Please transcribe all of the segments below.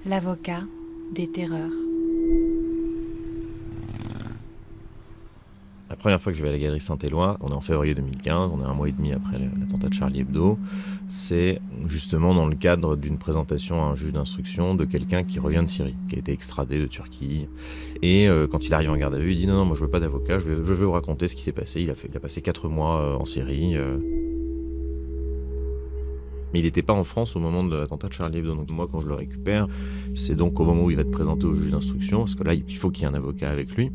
L'avocat des terreurs. La première fois que je vais à la Galerie Saint-Éloi, on est en février 2015, on est 1 mois et demi après l'attentat de Charlie Hebdo. C'est justement dans le cadre d'une présentation à un juge d'instruction de quelqu'un qui revient de Syrie, qui a été extradé de Turquie. Et quand il arrive en garde à vue, il dit non, moi je veux pas d'avocat, je vais vous raconter ce qui s'est passé. Il a passé 4 mois en Syrie. Mais il n'était pas en France au moment de l'attentat de Charlie Hebdo. Donc moi, quand je le récupère, c'est donc au moment où il va te présenter au juge d'instruction, parce que là, il faut qu'il y ait un avocat avec lui.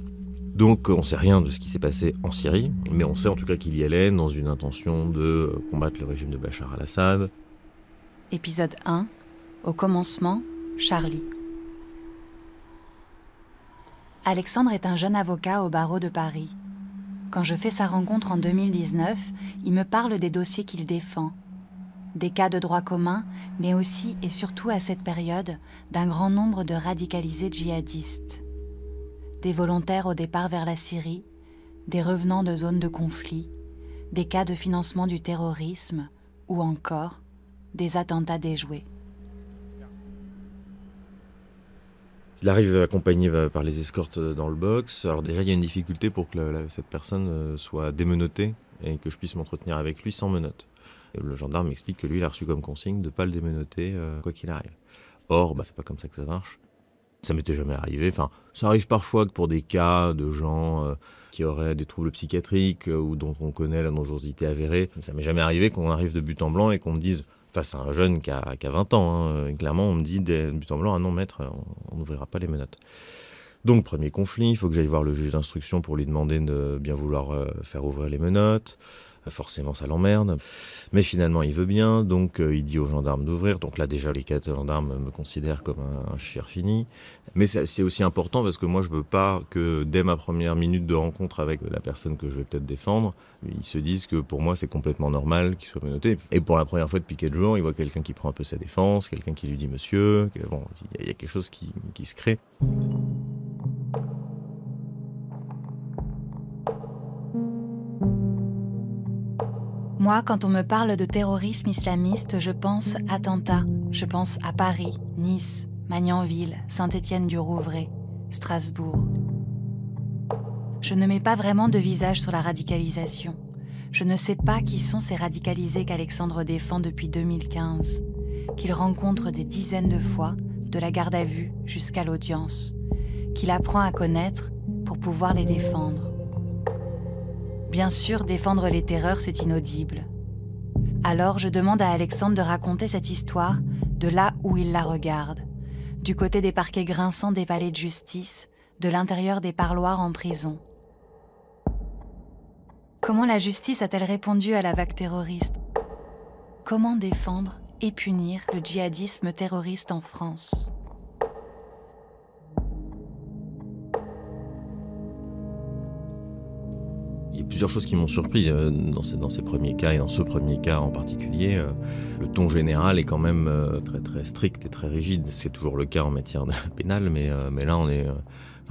Donc on ne sait rien de ce qui s'est passé en Syrie, mais on sait en tout cas qu'il y allait dans une intention de combattre le régime de Bachar al-Assad. Épisode 1. Au commencement, Charlie. Alexandre est un jeune avocat au barreau de Paris. Quand je fais sa rencontre en 2019, il me parle des dossiers qu'il défend. Des cas de droit commun, mais aussi et surtout à cette période, d'un grand nombre de radicalisés djihadistes. Des volontaires au départ vers la Syrie, des revenants de zones de conflit, des cas de financement du terrorisme ou encore des attentats déjoués. Il arrive accompagné par les escortes dans le box. Alors déjà, il y a une difficulté pour que cette personne soit démenottée et que je puisse m'entretenir avec lui sans menottes. Et le gendarme m'explique que lui, il a reçu comme consigne de ne pas le démenotter quoi qu'il arrive. Or, c'est pas comme ça que ça marche. Ça m'était jamais arrivé. Enfin, ça arrive parfois que pour des cas de gens qui auraient des troubles psychiatriques ou dont on connaît la dangerosité avérée. Ça m'est jamais arrivé qu'on arrive de but en blanc et qu'on me dise, face à un jeune qui a 20 ans, clairement on me dit de but en blanc, ah non maître, on n'ouvrira pas les menottes. Donc premier conflit, il faut que j'aille voir le juge d'instruction pour lui demander de bien vouloir faire ouvrir les menottes. Forcément ça l'emmerde, mais finalement il veut bien, donc il dit aux gendarmes d'ouvrir. Donc là déjà les 4 gendarmes me considèrent comme un chieur fini. Mais c'est aussi important parce que moi je veux pas que dès ma première minute de rencontre avec la personne que je vais peut-être défendre, ils se disent que pour moi c'est complètement normal qu'il soit menotté. Et pour la première fois depuis 4 jours, il voit quelqu'un qui prend un peu sa défense, quelqu'un qui lui dit monsieur, bon, il y a quelque chose qui se crée. Moi, quand on me parle de terrorisme islamiste, je pense attentats. Je pense à Paris, Nice, Magnanville, Saint-Étienne-du-Rouvray, Strasbourg. Je ne mets pas vraiment de visage sur la radicalisation. Je ne sais pas qui sont ces radicalisés qu'Alexandre défend depuis 2015, qu'il rencontre des dizaines de fois, de la garde à vue jusqu'à l'audience, qu'il apprend à connaître pour pouvoir les défendre. Bien sûr, défendre les terreurs, c'est inaudible. Alors, je demande à Alexandre de raconter cette histoire de là où il la regarde, du côté des parquets grinçants des palais de justice, de l'intérieur des parloirs en prison. Comment la justice a-t-elle répondu à la vague terroriste? Comment défendre et punir le djihadisme terroriste en France? Il y a plusieurs choses qui m'ont surpris dans ces premiers cas, et dans ce premier cas en particulier. Le ton général est quand même très, très strict et très rigide. C'est toujours le cas en matière pénale, mais là, on est...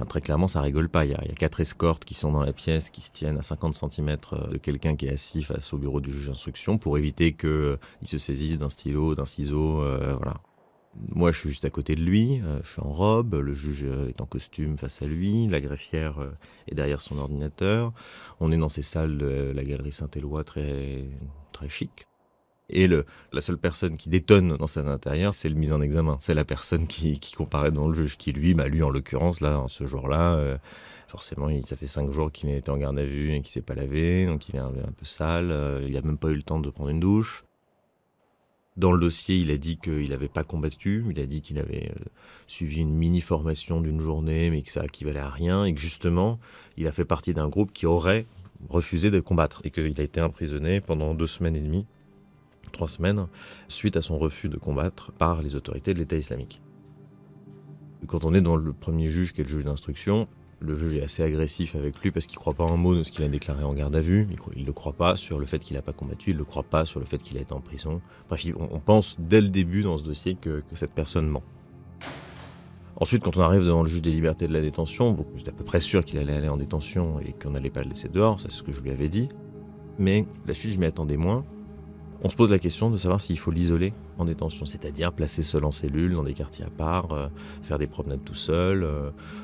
très clairement, ça rigole pas. Il y a 4 escortes qui sont dans la pièce, qui se tiennent à 50 cm de quelqu'un qui est assis face au bureau du juge d'instruction pour éviter qu'il se saisisse d'un stylo, d'un ciseau, voilà. Moi, je suis juste à côté de lui, je suis en robe, le juge est en costume face à lui, la greffière est derrière son ordinateur. On est dans ces salles de la Galerie Saint-Éloi très, très chic. Et la seule personne qui détonne dans cet intérieur, c'est le mis en examen. C'est la personne qui comparaît devant le juge, qui lui en l'occurrence, là, ce jour-là, forcément, ça fait 5 jours qu'il était en garde à vue et qu'il s'est pas lavé, donc il est un peu sale, il a même pas eu le temps de prendre une douche. Dans le dossier, il a dit qu'il n'avait pas combattu, il a dit qu'il avait suivi une mini-formation d'une journée, mais que ça équivalait à rien, et que justement, il a fait partie d'un groupe qui aurait refusé de combattre, et qu'il a été emprisonné pendant 2 semaines et demie, 3 semaines, suite à son refus de combattre par les autorités de l'État islamique. Quand on est dans le premier juge, qui est le juge d'instruction, le juge est assez agressif avec lui parce qu'il ne croit pas un mot de ce qu'il a déclaré en garde à vue. Il ne le croit pas sur le fait qu'il n'a pas combattu, il ne le croit pas sur le fait qu'il a été en prison. Bref, on pense dès le début dans ce dossier que cette personne ment. Ensuite, quand on arrive devant le juge des libertés de la détention, j'étais à peu près sûr qu'il allait aller en détention et qu'on n'allait pas le laisser dehors, c'est ce que je lui avais dit. Mais la suite, je m'y attendais moins. On se pose la question de savoir s'il faut l'isoler en détention, c'est-à-dire placer seul en cellule, dans des quartiers à part, faire des promenades tout seul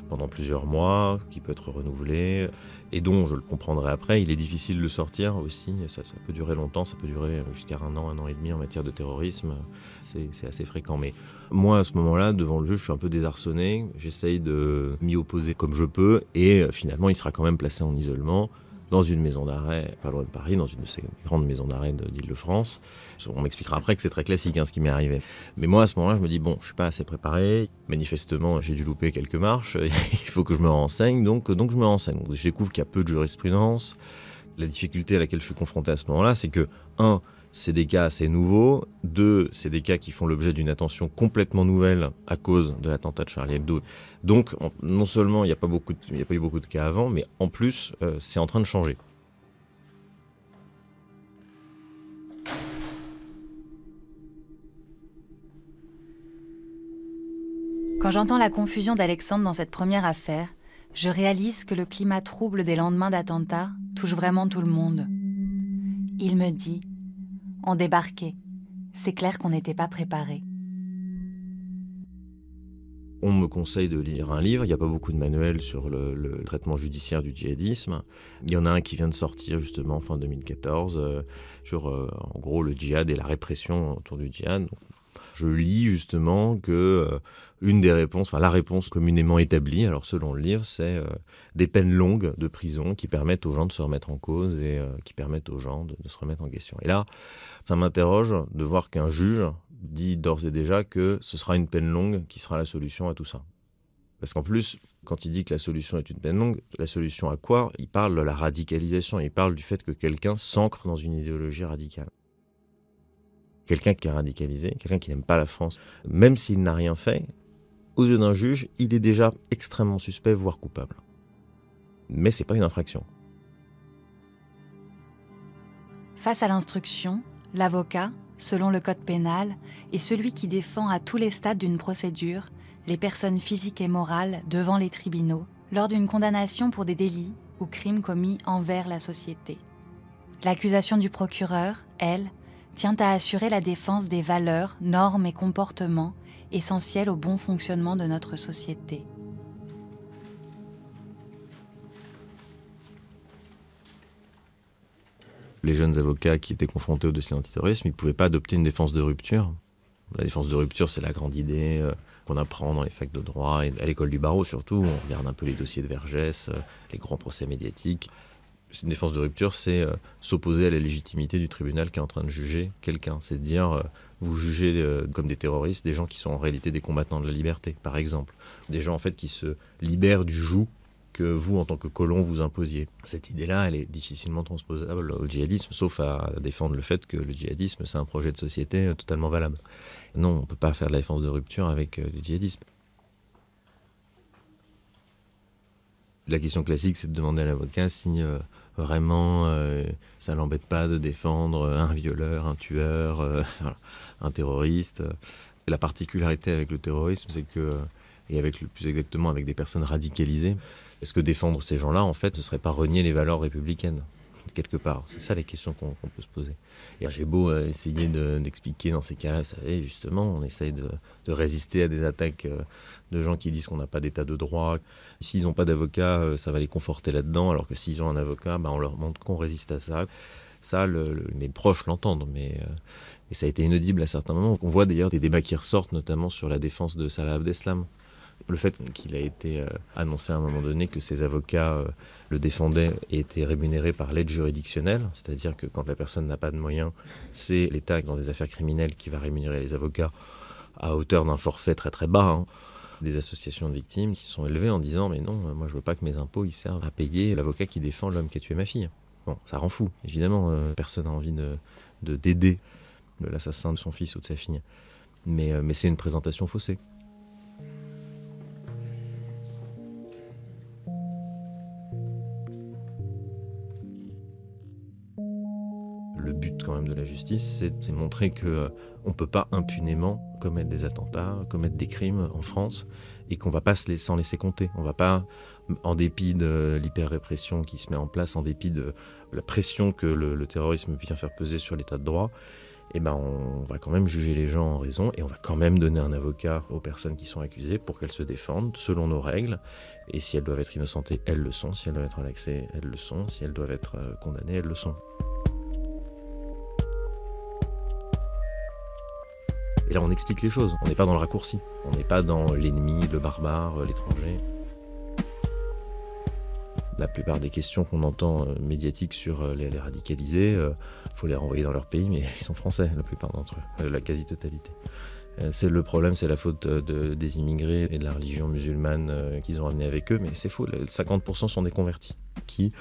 pendant plusieurs mois, qui peut être renouvelé, et dont, je le comprendrai après, il est difficile de le sortir aussi. Ça peut durer longtemps, ça peut durer jusqu'à 1 an et demi en matière de terrorisme, c'est assez fréquent. Mais moi, à ce moment-là, devant le juge, je suis un peu désarçonné, j'essaye de m'y opposer comme je peux, et finalement, il sera quand même placé en isolement, dans une maison d'arrêt, pas loin de Paris, dans une de ces grandes maisons d'arrêt d'Île-de-France. On m'expliquera après que c'est très classique ce qui m'est arrivé. Mais moi, à ce moment-là, je me dis, bon, je suis pas assez préparé. Manifestement, j'ai dû louper quelques marches. Il faut que je me renseigne, donc je me renseigne. Je découvre qu'il y a peu de jurisprudence. La difficulté à laquelle je suis confronté à ce moment-là, c'est que, c'est des cas assez nouveaux. 2, c'est des cas qui font l'objet d'une attention complètement nouvelle à cause de l'attentat de Charlie Hebdo. Donc, non seulement il n'y a pas eu beaucoup de cas avant, mais en plus, c'est en train de changer. Quand j'entends la confusion d'Alexandre dans cette première affaire, je réalise que le climat trouble des lendemains d'attentats touche vraiment tout le monde. Il me dit « On débarquait. C'est clair qu'on n'était pas préparés. » On me conseille de lire un livre, il n'y a pas beaucoup de manuels sur le traitement judiciaire du djihadisme. Il y en a un qui vient de sortir justement fin 2014 sur en gros le djihad et la répression autour du djihad. Je lis justement que la réponse communément établie, alors selon le livre, c'est des peines longues de prison qui permettent aux gens de se remettre en cause et qui permettent aux gens de se remettre en question. Et là, ça m'interroge de voir qu'un juge dit d'ores et déjà que ce sera une peine longue qui sera la solution à tout ça. Parce qu'en plus, quand il dit que la solution est une peine longue, la solution à quoi? Il parle de la radicalisation, il parle du fait que quelqu'un s'ancre dans une idéologie radicale. Quelqu'un qui est radicalisé, quelqu'un qui n'aime pas la France, même s'il n'a rien fait, aux yeux d'un juge, il est déjà extrêmement suspect, voire coupable. Mais c'est pas une infraction. Face à l'instruction, l'avocat, selon le code pénal, est celui qui défend à tous les stades d'une procédure les personnes physiques et morales devant les tribunaux lors d'une condamnation pour des délits ou crimes commis envers la société. L'accusation du procureur, elle, tient à assurer la défense des valeurs, normes et comportements essentiels au bon fonctionnement de notre société. Les jeunes avocats qui étaient confrontés au dossier antiterrorisme, ils ne pouvaient pas adopter une défense de rupture. La défense de rupture, c'est la grande idée qu'on apprend dans les facs de droit et à l'école du barreau surtout. On regarde un peu les dossiers de Vergès, les grands procès médiatiques. Une défense de rupture, c'est s'opposer à la légitimité du tribunal qui est en train de juger quelqu'un. C'est de dire, vous jugez comme des terroristes des gens qui sont en réalité des combattants de la liberté, par exemple. Des gens en fait qui se libèrent du joug que vous, en tant que colon, vous imposiez. Cette idée-là, elle est difficilement transposable au djihadisme, sauf à défendre le fait que le djihadisme, c'est un projet de société totalement valable. Non, on ne peut pas faire de la défense de rupture avec le djihadisme. La question classique, c'est de demander à l'avocat si vraiment ça ne l'embête pas de défendre un violeur, un tueur, un terroriste. La particularité avec le terrorisme, c'est que, et plus exactement avec des personnes radicalisées, est-ce que défendre ces gens-là, en fait, ne serait pas renier les valeurs républicaines, quelque part? C'est ça les questions qu'on peut se poser. Et j'ai beau essayer d'expliquer dans ces cas-là, vous savez, justement, on essaye de résister à des attaques de gens qui disent qu'on n'a pas d'état de droit. S'ils n'ont pas d'avocat, ça va les conforter là-dedans, alors que s'ils ont un avocat, on leur montre qu'on résiste à ça. Ça, mes proches l'entendent, mais et ça a été inaudible à certains moments. On voit d'ailleurs des débats qui ressortent, notamment sur la défense de Salah Abdeslam. Le fait qu'il a été annoncé à un moment donné que ses avocats le défendaient et étaient rémunérés par l'aide juridictionnelle, c'est-à-dire que quand la personne n'a pas de moyens, c'est l'État dans des affaires criminelles qui va rémunérer les avocats à hauteur d'un forfait très très bas. Des associations de victimes qui sont élevées en disant « mais non, moi je veux pas que mes impôts ils servent à payer l'avocat qui défend l'homme qui a tué ma fille ». Bon, ça rend fou, évidemment, personne n'a envie d'aider l'assassin de son fils ou de sa fille. Mais c'est une présentation faussée. Le but quand même de la justice, c'est montrer qu'on ne peut pas impunément commettre des attentats, commettre des crimes en France, et qu'on ne va pas s'en laisser compter. On ne va pas, en dépit de l'hyper-répression qui se met en place, en dépit de la pression que le terrorisme vient faire peser sur l'état de droit, eh ben on va quand même juger les gens en raison et on va quand même donner un avocat aux personnes qui sont accusées pour qu'elles se défendent selon nos règles. Et si elles doivent être innocentées, elles le sont. Si elles doivent être relaxées, elles le sont. Si elles doivent être condamnées, elles le sont. Et là, on explique les choses. On n'est pas dans le raccourci. On n'est pas dans l'ennemi, le barbare, l'étranger. La plupart des questions qu'on entend médiatiques sur les radicalisés, faut les renvoyer dans leur pays, mais ils sont français, la plupart d'entre eux, la quasi-totalité. C'est le problème, c'est la faute des immigrés et de la religion musulmane qu'ils ont amené avec eux, mais c'est faux. 50% sont des convertis qui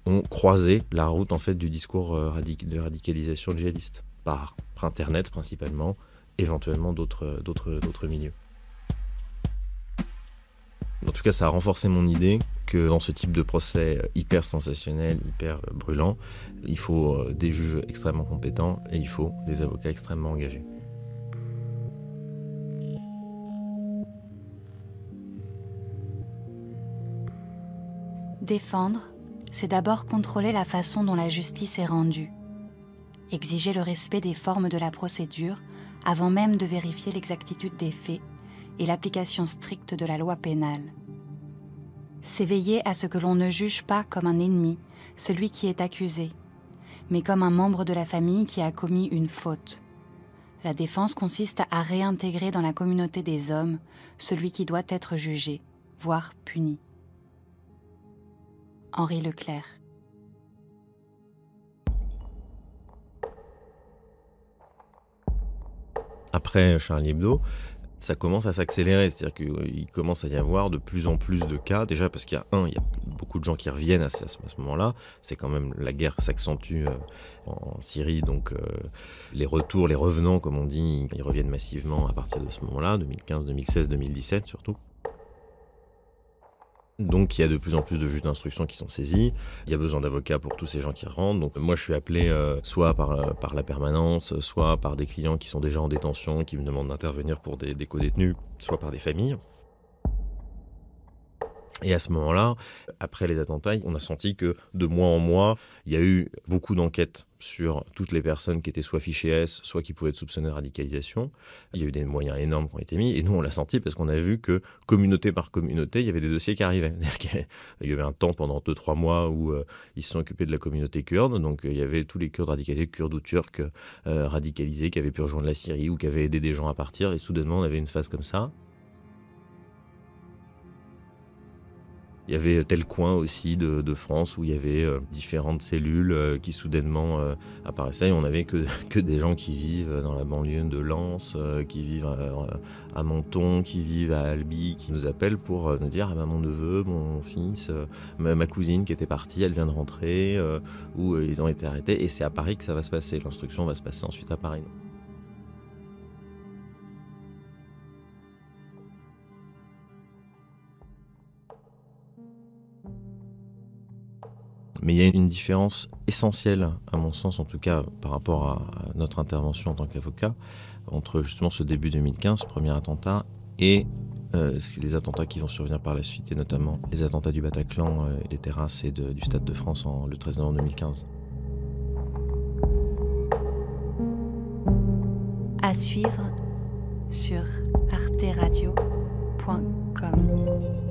ont croisé la route en fait du discours de radicalisation djihadiste par Internet principalement, éventuellement d'autres milieux. En tout cas, ça a renforcé mon idée que dans ce type de procès hyper sensationnel, hyper brûlant, il faut des juges extrêmement compétents et il faut des avocats extrêmement engagés. Défendre, c'est d'abord contrôler la façon dont la justice est rendue. Exiger le respect des formes de la procédure avant même de vérifier l'exactitude des faits et l'application stricte de la loi pénale. C'est veiller à ce que l'on ne juge pas comme un ennemi celui qui est accusé, mais comme un membre de la famille qui a commis une faute. La défense consiste à réintégrer dans la communauté des hommes celui qui doit être jugé, voire puni. Henri Leclerc. Après Charlie Hebdo, ça commence à s'accélérer, c'est-à-dire qu'il commence à y avoir de plus en plus de cas, déjà parce qu'il y a beaucoup de gens qui reviennent à ce moment-là, c'est quand même, la guerre s'accentue en Syrie, donc les retours, les revenants, comme on dit, ils reviennent massivement à partir de ce moment-là, 2015, 2016, 2017 surtout. Donc il y a de plus en plus de juges d'instruction qui sont saisis, il y a besoin d'avocats pour tous ces gens qui rentrent, donc moi je suis appelé soit par la permanence, soit par des clients qui sont déjà en détention, qui me demandent d'intervenir pour des co-détenus, soit par des familles. Et à ce moment-là, après les attentats, on a senti que de mois en mois, il y a eu beaucoup d'enquêtes sur toutes les personnes qui étaient soit fichées S, soit qui pouvaient être soupçonnées de radicalisation. Il y a eu des moyens énormes qui ont été mis, et nous on l'a senti parce qu'on a vu que communauté par communauté, il y avait des dossiers qui arrivaient. Il y avait un temps pendant 2-3 mois où ils se sont occupés de la communauté kurde, donc il y avait tous les Kurdes radicalisés, kurdes ou turcs radicalisés, qui avaient pu rejoindre la Syrie ou qui avaient aidé des gens à partir, et soudainement on avait une phase comme ça. Il y avait tel coin aussi de France où il y avait différentes cellules qui soudainement apparaissaient, et on n'avait que des gens qui vivent dans la banlieue de Lens, qui vivent à Menton, qui vivent à Albi, qui nous appellent pour nous dire « Ah ben mon neveu, mon fils, ma cousine qui était partie, elle vient de rentrer, ou ils ont été arrêtés ». Et c'est à Paris que ça va se passer, l'instruction va se passer ensuite à Paris. Mais il y a une différence essentielle, à mon sens en tout cas, par rapport à notre intervention en tant qu'avocat, entre justement ce début 2015, premier attentat, et les attentats qui vont survenir par la suite, et notamment les attentats du Bataclan, des terrasses et du Stade de France le 13 novembre 2015. À suivre sur arteradio.com.